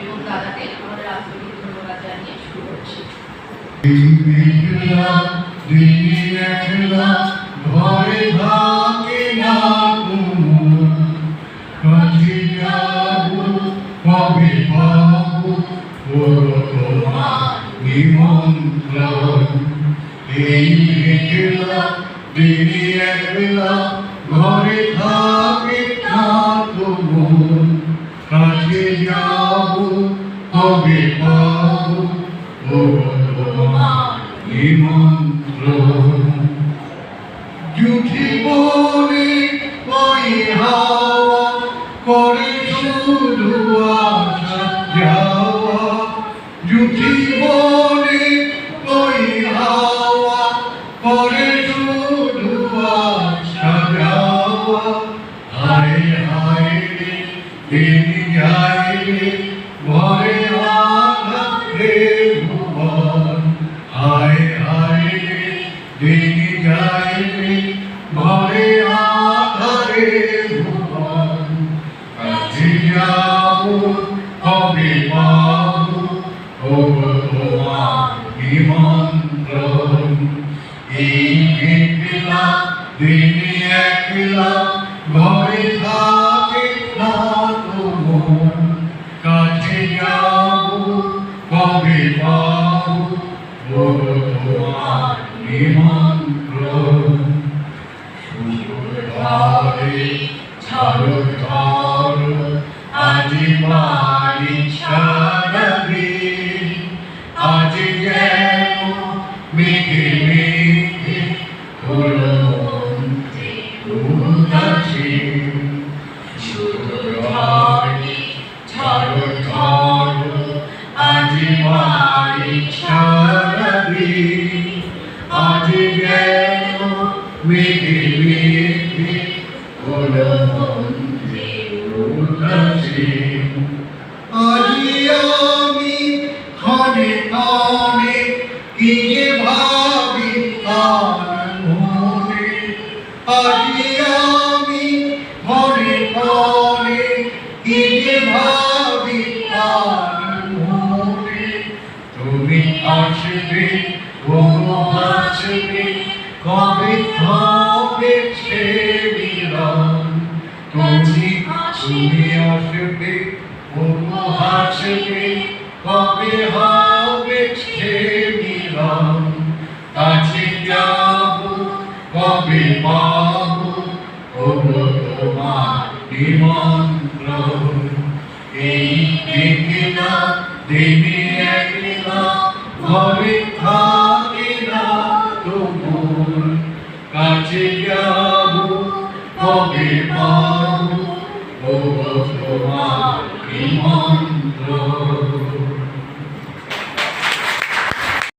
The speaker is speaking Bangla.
এবং দাদাকে আমাদের আন্তরিক ধন্যবাদ জানিয়ে শুরু করছি। ঘরে থাকে না কাছে যাবো কবে পাবো তোমার নিমন্ত্রণ। এই একলা দিনে একলা ঘরে থাকে না মন কাছে যাবো কবে পাবো তোমার নিমন্ত্রণ। জুঠি বনে ওই হাওয়া করে শুধু আসা যাওয়া। জুঠি বনে ওই হাওয়া করে শুধু আসা যাওয়া। হায় হায় রে দিন যায় রে ভরে আঘাতে ভুবন। হায় হায় রে দিন যায় রে ভরে আধারে ভুবন। কাছে যাবো কবে পাবো তোমার নিমন্ত্রণ। এই একলা দিনে একলা ঘরে থাকে না মন কাছে যাবো কবে পাবো তোমার নিমন্ত্রণ। সুরে ঝড় ঝড় আজি বাড়ি সারাবে। আজ যেন মেঘে মেঘে হলো উদাসী। সুরে ঝড় ঝড় আজি বাড়ি সারাবে। আজ যেন মেঘে মেঘে হলো উদাসী। আজি আমি ক্ষণে ক্ষণে কি যে ভাবি আর মনে। আজি আমি ক্ষণে ক্ষণে কি যে ভাবি আর মনে। তুমি আসবে আসবে কবে হবে সে মিলন। তুমি আসবে আসবে কবে হবে সে মিলন। কাছে যাবো কবে পাবো তোমার নিমন্ত্রণ। এই একলা দিনে একলা ঘরে থাকে না মন কাছে যাবো কবে পাবো তোমার নিমন্ত্রণ।